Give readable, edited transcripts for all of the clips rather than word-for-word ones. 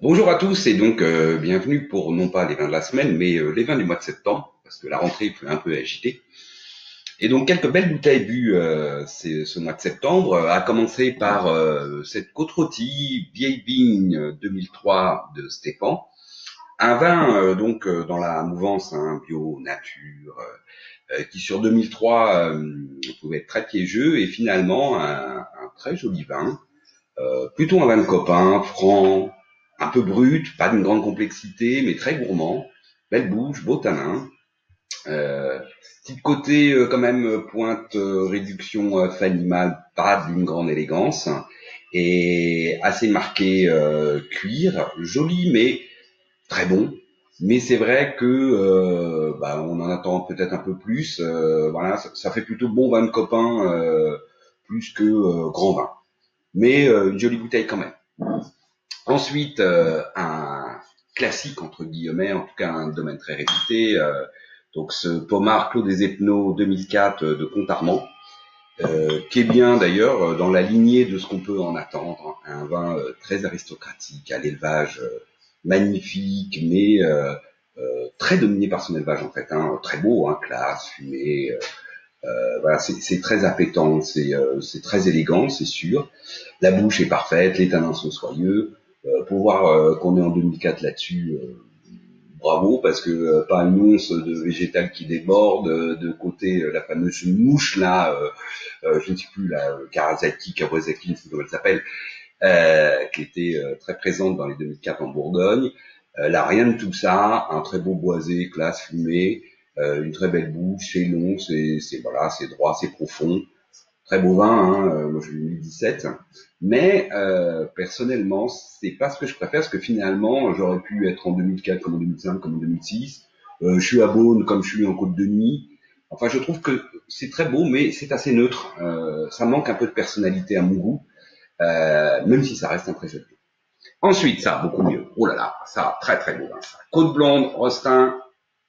Bonjour à tous et donc bienvenue pour non pas les vins de la semaine mais les vins du mois de septembre parce que la rentrée est un peu agitée. Et donc quelques belles bouteilles bues ce mois de septembre, à commencer par cette côte rôtie vieille vigne 2003 de Stéphane. Un vin dans la mouvance bio nature qui sur 2003 pouvait être très piégeux et finalement un très joli vin. Plutôt un vin de copain, franc, un peu brut, pas d'une grande complexité, mais très gourmand. Belle bouche, beau tanin. Euh, Petit côté quand même pointe réduction animale, pas d'une grande élégance. Et assez marqué cuir, joli mais très bon. Mais c'est vrai que on en attend peut-être un peu plus. Voilà, ça fait plutôt bon vin de copain plus que grand vin. Mais une jolie bouteille quand même. Ensuite, un classique entre guillemets, en tout cas un domaine très réputé, donc ce Pommard Clos des Epneaux 2004 de Contarmant, qui est bien d'ailleurs dans la lignée de ce qu'on peut en attendre, un vin très aristocratique, à l'élevage magnifique, mais très dominé par son élevage en fait, très beau, classe, fumé, voilà, c'est très appétant, c'est très élégant, c'est sûr. La bouche est parfaite, les tanins sont soyeux. Pour voir qu'on est en 2004 là-dessus, bravo, parce que pas une once de végétal qui déborde. De côté, la fameuse mouche là, je ne sais plus, la Kawasaki, je sais plus comment elle s'appelle, qui était très présente dans les 2004 en Bourgogne. Là, rien de tout ça, un très beau boisé, classe, fumé, une très belle bouche, c'est long, c'est voilà, c'est droit, c'est profond. Très beau vin, moi je lui ai mis 17. Mais personnellement, c'est pas ce que je préfère, parce que finalement, j'aurais pu être en 2004, comme en 2005, comme en 2006. Je suis à Beaune, comme je suis en Côte de Nuit. Enfin, je trouve que c'est très beau, mais c'est assez neutre. Ça manque un peu de personnalité à mon goût, même si ça reste un très joli. Ensuite, ça, beaucoup mieux. Oh là là, ça, très très beau vin. Ça. Côte Blonde, Rostin,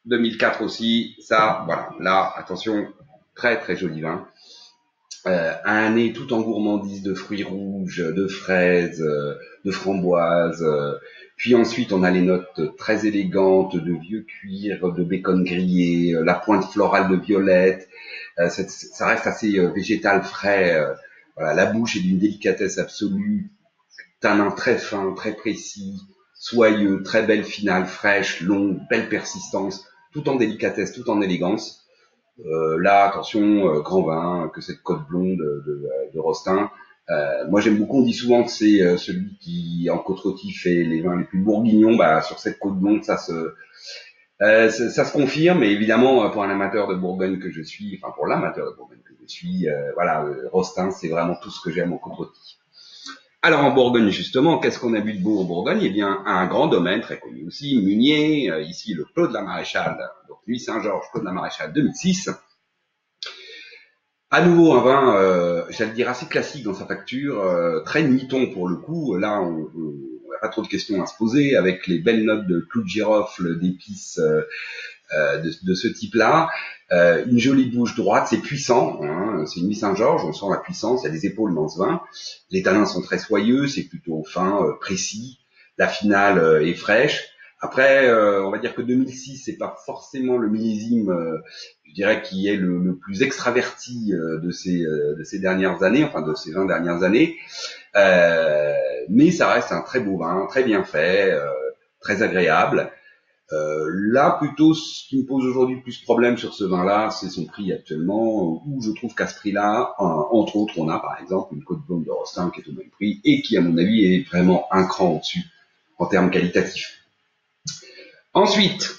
2004 aussi. Ça, voilà, là, attention, très très joli vin. Un nez tout en gourmandise de fruits rouges, de fraises, de framboises. Puis ensuite, on a les notes très élégantes de vieux cuir, de bacon grillé, la pointe florale de violette. Ça reste assez végétal, frais. Voilà, la bouche est d'une délicatesse absolue, tanin très fin, très précis, soyeux, très belle finale, fraîche, longue, belle persistance, tout en délicatesse, tout en élégance. Là, attention, grand vin, que cette côte blonde de Rostin. Moi, j'aime beaucoup. On dit souvent que c'est celui qui, en côte rôtie, fait les vins les plus bourguignons. Bah, sur cette côte blonde, ça se confirme. Et évidemment, pour un amateur de Bourgogne que je suis, enfin pour l'amateur de Bourgogne que je suis, voilà, Rostin, c'est vraiment tout ce que j'aime en côte rôtie. Alors en Bourgogne justement, qu'est-ce qu'on a vu de beau en Bourgogne? Eh bien, un grand domaine très connu aussi, Munier, ici le Clos de la Maréchale, donc Nuit Saint-Georges, Clos de la Maréchale 2006. À nouveau un vin, j'allais dire assez classique dans sa facture, très niton pour le coup. Là, on n'a pas trop de questions à se poser avec les belles notes de clou de girofle, d'épices de ce type-là. Une jolie bouche droite, c'est puissant, c'est une Nuit Saint-Georges, on sent la puissance, il y a des épaules dans ce vin. Les tanins sont très soyeux, c'est plutôt fin, précis. La finale est fraîche. Après, on va dire que 2006, c'est pas forcément le millésime, je dirais, qui est le plus extraverti de ces dernières années, enfin de ces 20 dernières années. Mais ça reste un très beau vin, très bien fait, très agréable. Là, plutôt, ce qui me pose aujourd'hui plus problème sur ce vin-là, c'est son prix actuellement, où je trouve qu'à ce prix-là, entre autres, on a par exemple une côte blonde de Rostin qui est au même prix et qui, à mon avis, est vraiment un cran au-dessus en termes qualitatifs. Ensuite,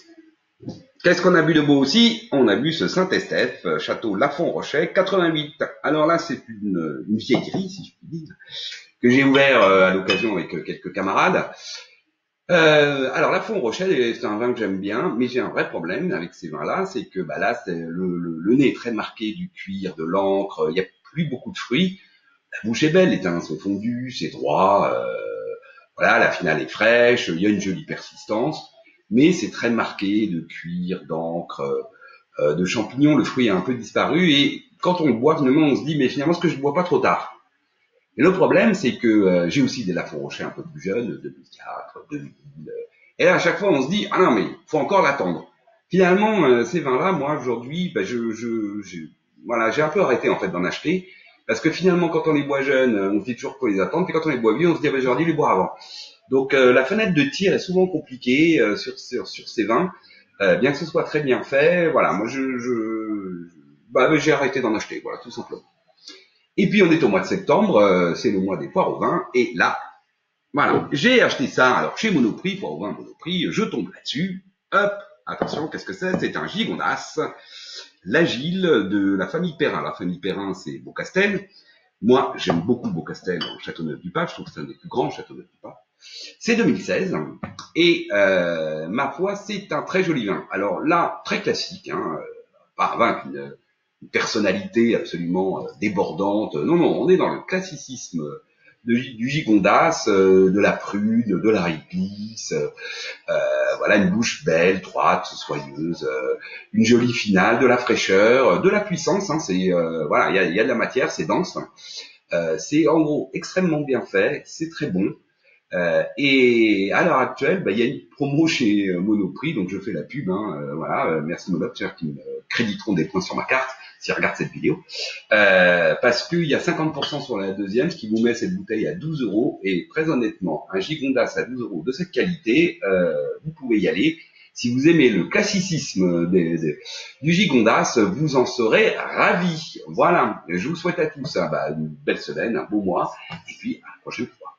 qu'est-ce qu'on a bu de beau aussi? On a bu ce Saint-Estèphe, château Lafont-Rochet, 88. Alors là, c'est une vieillerie, si je puis dire, que j'ai ouvert à l'occasion avec quelques camarades. Alors la Font-Rochelle, c'est un vin que j'aime bien, mais j'ai un vrai problème avec ces vins-là, c'est que bah là, c'est le nez est très marqué du cuir, de l'encre, il n'y a plus beaucoup de fruits. La bouche est belle, les tanins sont fondus, c'est droit, voilà, la finale est fraîche, il y a une jolie persistance, mais c'est très marqué de cuir, d'encre, de champignons. Le fruit a un peu disparu et quand on le boit, finalement, on se dit mais finalement, est-ce que je ne bois pas trop tard? Et le problème, c'est que j'ai aussi des Lafourochet un peu plus jeunes, 2004, 2000. Et là, à chaque fois, on se dit, ah non, mais faut encore l'attendre. Finalement, ces vins-là, moi, aujourd'hui, ben, voilà, j'ai un peu arrêté, en fait, d'en acheter. Parce que finalement, quand on les boit jeunes, on se dit toujours qu'il faut les attendre. Puis quand on les boit vieux, on se dit, ah ben, j'aurais dû les boire avant. Donc, la fenêtre de tir est souvent compliquée sur ces vins. Bien que ce soit très bien fait, voilà, moi, bah, j'ai arrêté d'en acheter, voilà, tout simplement. Et puis, on est au mois de septembre, c'est le mois des poires au vin. Et là, voilà, j'ai acheté ça, alors chez Monoprix, poires au vin Monoprix, je tombe là-dessus. Hop, attention, qu'est-ce que c'est? C'est un Gigondas, l'Agile de la famille Perrin. La famille Perrin, c'est Beaucastel. Moi, j'aime beaucoup Beaucastel en Châteauneuf-du-Pape. Je trouve que c'est un des plus grands Châteauneuf-du-Pape. C'est 2016. Et ma foi, c'est un très joli vin. Alors là, très classique, hein, pas un vin avec une personnalité absolument débordante. Non, non, on est dans le classicisme du Gigondas, de la prude, de la réglisse, voilà, une bouche belle, droite, soyeuse, une jolie finale, de la fraîcheur, de la puissance. Hein, c'est voilà, il y a de la matière, c'est dense. C'est en gros extrêmement bien fait, c'est très bon. Et à l'heure actuelle, bah, il y a une promo chez Monoprix, donc je fais la pub. Hein, voilà, merci Monoprix qui me créditeront des points sur ma carte s'ils regardent cette vidéo, parce qu'il y a 50% sur la deuxième, ce qui vous met cette bouteille à 12 euros. Et très honnêtement, un Gigondas à 12 euros de cette qualité, vous pouvez y aller. Si vous aimez le classicisme du Gigondas, vous en serez ravis. Voilà, je vous souhaite à tous une belle semaine, un beau mois, et puis à la prochaine fois.